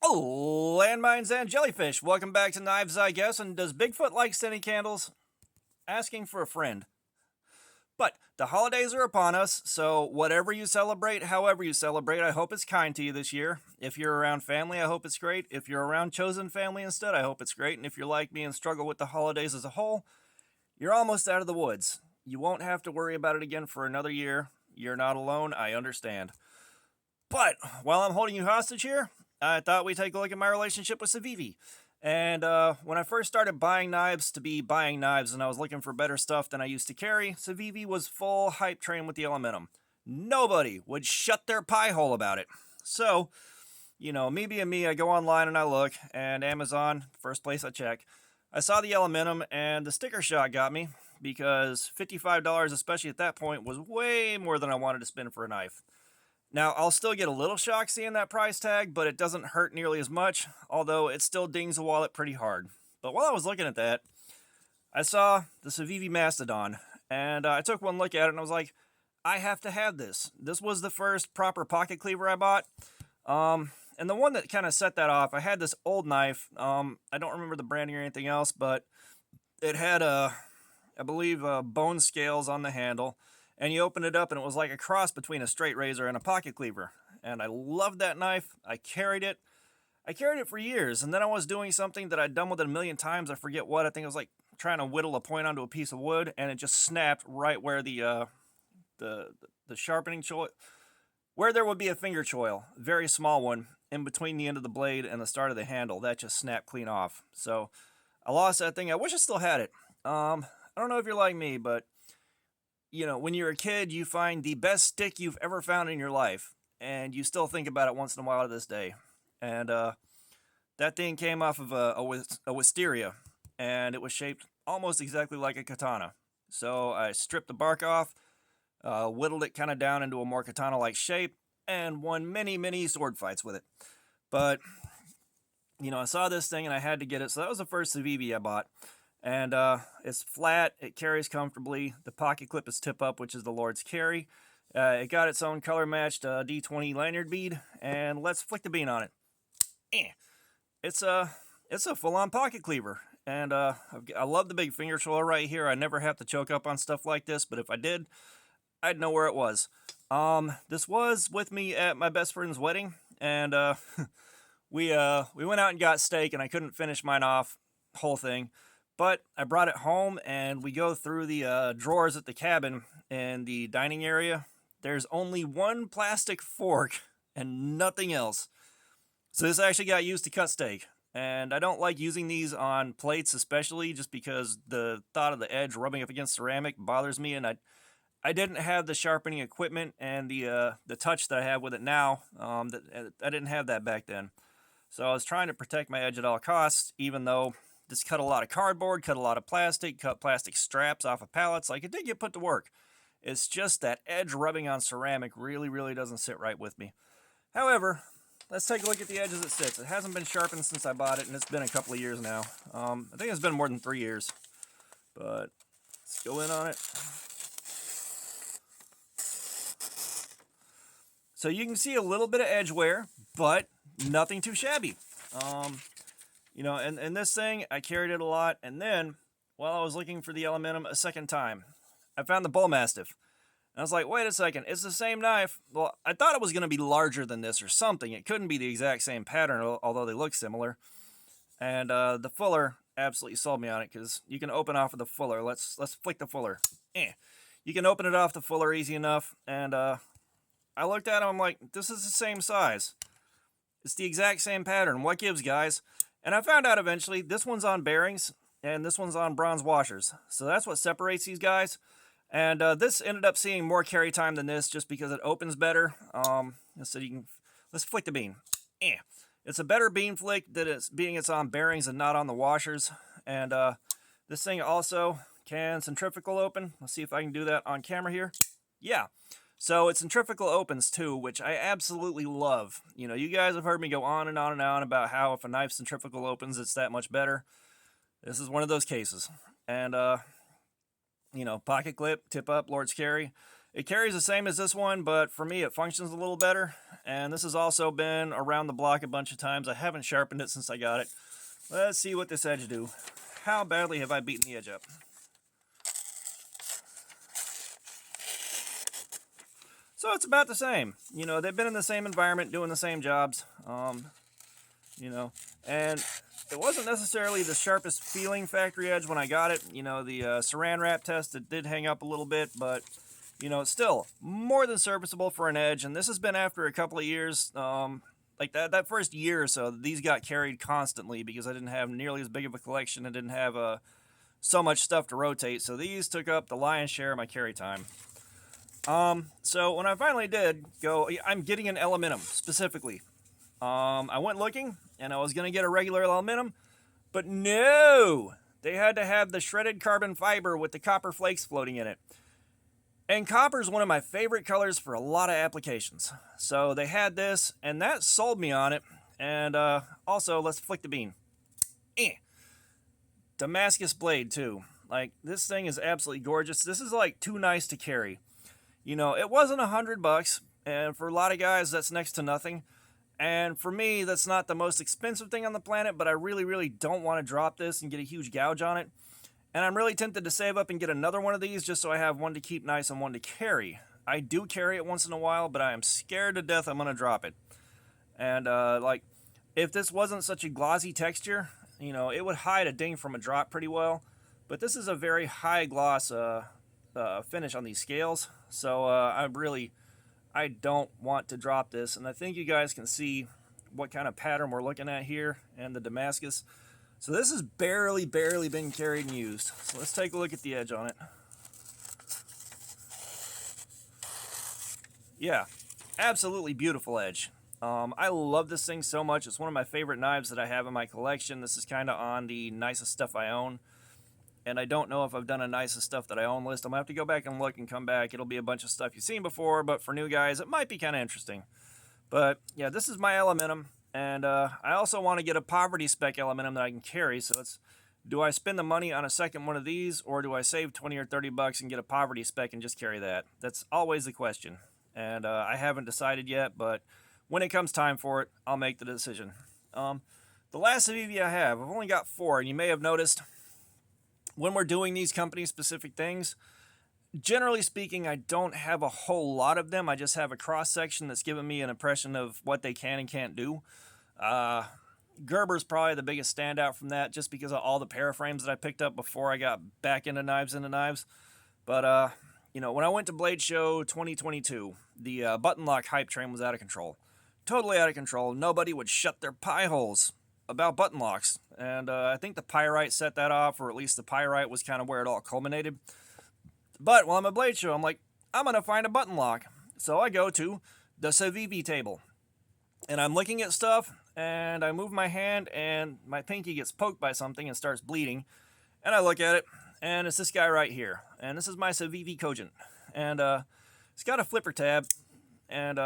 Oh, landmines and jellyfish. Welcome back to Knives, I guess. And does Bigfoot like scented candles? Asking for a friend. But the holidays are upon us, so whatever you celebrate, however you celebrate, I hope it's kind to you this year. If you're around family, I hope it's great. If you're around chosen family instead, I hope it's great. And if you're like me and struggle with the holidays as a whole, you're almost out of the woods. You won't have to worry about it again for another year. You're not alone, I understand. But while I'm holding you hostage here, I thought we'd take a look at my relationship with Civivi. And when I first started buying knives to be buying knives and I was looking for better stuff than I used to carry, Civivi was full hype train with the Elementum. Nobody would shut their pie hole about it. So, me being me, I go online and I look, and Amazon, first place I check. I saw the Elementum and the sticker shock got me because $55, especially at that point, was way more than I wanted to spend for a knife. Now, I'll still get a little shock seeing that price tag, but it doesn't hurt nearly as much, although it still dings the wallet pretty hard. But while I was looking at that, I saw the Civivi Mastodon, and I took one look at it and I was like, I have to have this. This was the first proper pocket cleaver I bought. And the one that kind of set that off, I had this old knife. I don't remember the branding or anything else, but it had, I believe, bone scales on the handle. And you open it up and it was like a cross between a straight razor and a pocket cleaver. And I loved that knife. I carried it. I carried it for years. And then I was doing something that I'd done with it a million times. I forget what. I think I was like trying to whittle a point onto a piece of wood, and it just snapped right where the sharpening choil, where there would be a finger choil, very small one, in between the end of the blade and the start of the handle. That just snapped clean off. So I lost that thing. I wish I still had it. I don't know if you're like me, but when you're a kid, you find the best stick you've ever found in your life, and you still think about it once in a while to this day. And that thing came off of a wisteria, and it was shaped almost exactly like a katana. So I stripped the bark off, whittled it kind of down into a more katana-like shape, and won many, many sword fights with it. But, I saw this thing and I had to get it, so that was the first Civivi I bought. And it's flat, it carries comfortably. The pocket clip is tip up, which is the Lord's carry. It got its own color matched D20 lanyard bead, and let's flick the bean on it. It's a full-on pocket cleaver, and I love the big finger choil right here. I never have to choke up on stuff like this, but if I did, I'd know where it was. This was with me at my best friend's wedding, and we went out and got steak, and I couldn't finish mine off, whole thing. But I brought it home, and we go through the drawers at the cabin in the dining area. There's only one plastic fork and nothing else. So this actually got used to cut steak. And I don't like using these on plates especially, just because the thought of the edge rubbing up against ceramic bothers me. And I didn't have the sharpening equipment and the touch that I have with it now. I didn't have that back then. So I was trying to protect my edge at all costs, even though this cut a lot of cardboard, cut a lot of plastic, cut plastic straps off of pallets. Like, it did get put to work. It's just that edge rubbing on ceramic really, really doesn't sit right with me. However, let's take a look at the edge as it sits. It hasn't been sharpened since I bought it, and it's been a couple of years now. I think it's been more than 3 years. But let's go in on it. So you can see a little bit of edge wear, but nothing too shabby. And this thing, I carried it a lot, and then, while I was looking for the Elementum a second time, I found the Bull Mastiff. And I was like, wait a second, it's the same knife. Well, I thought it was going to be larger than this or something. It couldn't be the exact same pattern, although they look similar. And the fuller absolutely sold me on it, because you can open off of the fuller. Let's flick the fuller. You can open it off the fuller easy enough, and I looked at it, I'm like, this is the same size. It's the exact same pattern. What gives, guys? And I found out eventually, this one's on bearings, and this one's on bronze washers. So that's what separates these guys. And this ended up seeing more carry time than this, just because it opens better. So let's flick the bean. It's a better bean flick that it's on bearings and not on the washers. And this thing also can centrifugal open. Let's see if I can do that on camera here. Yeah. So it centrifugal opens too, which I absolutely love. You guys have heard me go on and on and on about how if a knife centrifugal opens, it's that much better. This is one of those cases. And, pocket clip, tip up, Lord's carry. It carries the same as this one, but for me it functions a little better. And this has also been around the block a bunch of times. I haven't sharpened it since I got it. Let's see what this edge do. How badly have I beaten the edge up? So it's about the same. You know, they've been in the same environment, doing the same jobs. You know, and it wasn't necessarily the sharpest feeling factory edge when I got it. You know, the saran wrap test, it did hang up a little bit, but you know, it's still more than serviceable for an edge. And this has been after a couple of years. Like that first year or so, these got carried constantly because I didn't have nearly as big of a collection. I didn't have so much stuff to rotate. So these took up the lion's share of my carry time. So when I finally did go, I'm getting an aluminum specifically. I went looking and I was going to get a regular aluminum, but no, they had to have the shredded carbon fiber with the copper flakes floating in it. And copper is one of my favorite colors for a lot of applications. So they had this, and that sold me on it. And also, let's flick the bean. Damascus blade, too. Like, this thing is absolutely gorgeous. This is, like, too nice to carry. You know, it wasn't $100, and for a lot of guys, that's next to nothing. And for me, that's not the most expensive thing on the planet, but I really, really don't want to drop this and get a huge gouge on it. And I'm really tempted to save up and get another one of these just so I have one to keep nice and one to carry. I do carry it once in a while, but I am scared to death I'm going to drop it. And, like, if this wasn't such a glossy texture, you know, it would hide a ding from a drop pretty well. But this is a very high gloss finish on these scales. So, I don't want to drop this. And I think you guys can see what kind of pattern we're looking at here and the Damascus. So this has barely been carried and used. So let's take a look at the edge on it. Yeah, absolutely beautiful edge. I love this thing so much. It's one of my favorite knives that I have in my collection. This is kind of on the nicest stuff I own. And I don't know if I've done a nicest stuff that I own list. I'm going to have to go back and look and come back. It'll be a bunch of stuff you've seen before, but for new guys, it might be kind of interesting. But yeah, this is my aluminum. And I also want to get a poverty spec aluminum that I can carry. So do I spend the money on a second one of these, or do I save 20 or 30 bucks and get a poverty spec and just carry that? That's always the question. And I haven't decided yet, but when it comes time for it, I'll make the decision. The last Civivi I have, I've only got 4, and you may have noticed when we're doing these company-specific things, generally speaking, I don't have a whole lot of them. I just have a cross-section that's giving me an impression of what they can and can't do. Gerber's probably the biggest standout from that, just because of all the paraframes that I picked up before I got back into knives. But, you know, when I went to Blade Show 2022, the button lock hype train was out of control. Totally out of control. Nobody would shut their pie holes about button locks. And I think the Pyrite set that off, or at least the Pyrite was kind of where it all culminated. But while I'm at Blade Show, I'm like, I'm going to find a button lock. So I go to the Civivi table. And I'm looking at stuff, and I move my hand, and my pinky gets poked by something and starts bleeding. And I look at it, and it's this guy right here. And this is my Civivi Cogent. And it's got a flipper tab, and,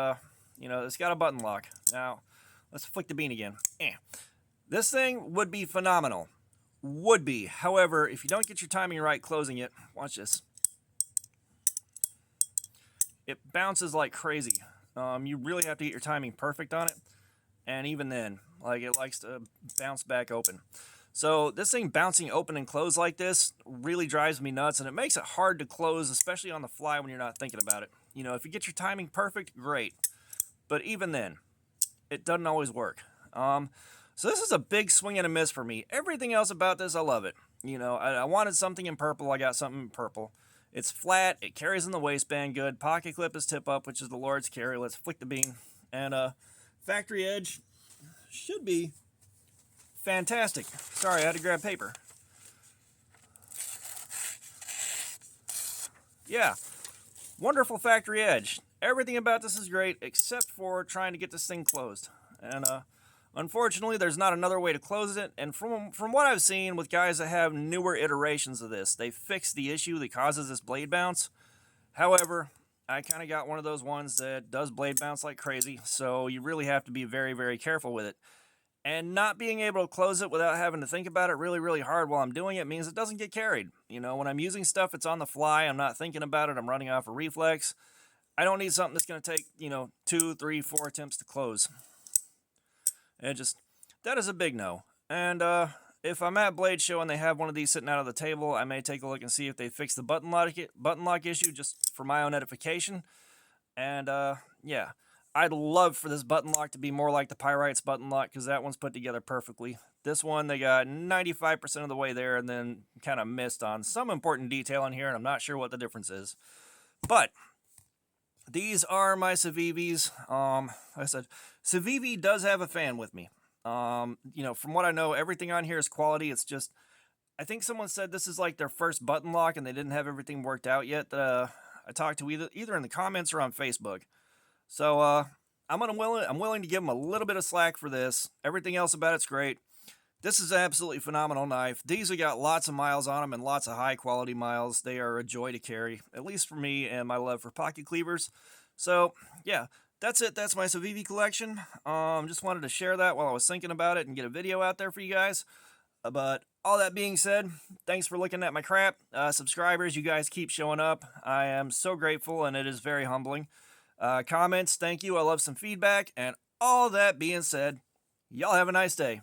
you know, it's got a button lock. Now, let's flick the bean again. This thing would be phenomenal. Would be. However, if you don't get your timing right closing it, watch this. It bounces like crazy. You really have to get your timing perfect on it. And even then, like, it likes to bounce back open. So this thing bouncing open and close like this really drives me nuts. And it makes it hard to close, especially on the fly when you're not thinking about it. You know, if you get your timing perfect, great. But even then, it doesn't always work. So this is a big swing and a miss for me. Everything else about this, I love it. You know, I wanted something in purple. I got something in purple. It's flat. It carries in the waistband good. Pocket clip is tip up, which is the Lord's carry. Let's flick the bean. And factory edge should be fantastic. Sorry, I had to grab paper. Yeah, wonderful factory edge. Everything about this is great except for trying to get this thing closed. And unfortunately, there's not another way to close it. And from what I've seen with guys that have newer iterations of this, they fixed the issue that causes this blade bounce. However, I kind of got one of those ones that does blade bounce like crazy, so you really have to be very, very careful with it. And not being able to close it without having to think about it really, really hard while I'm doing it means it doesn't get carried. You know, when I'm using stuff, it's on the fly. I'm not thinking about it. I'm running off a reflex. I don't need something that's going to take, 2, 3, 4 attempts to close. That is a big no. And if I'm at Blade Show and they have one of these sitting out on the table, I may take a look and see if they fixed the button lock issue just for my own edification. And yeah, I'd love for this button lock to be more like the Pyrites button lock because that one's put together perfectly. This one, they got 95% of the way there and then kind of missed on some important detail in here, and I'm not sure what the difference is. But these are my Civivis. Like I said, Civivi does have a fan with me. From what I know, everything on here is quality. It's just, I think someone said this is like their first button lock and they didn't have everything worked out yet. I talked to either in the comments or on Facebook. So I'm willing to give them a little bit of slack for this. Everything else about it's great. This is an absolutely phenomenal knife. These have got lots of miles on them and lots of high quality miles. They are a joy to carry, at least for me and my love for pocket cleavers. So yeah, that's it. That's my Civivi collection. Just wanted to share that while I was thinking about it and get a video out there for you guys. But all that being said, thanks for looking at my crap. Subscribers, you guys keep showing up. I am so grateful and it is very humbling. Comments, thank you. I love some feedback. And all that being said, y'all have a nice day.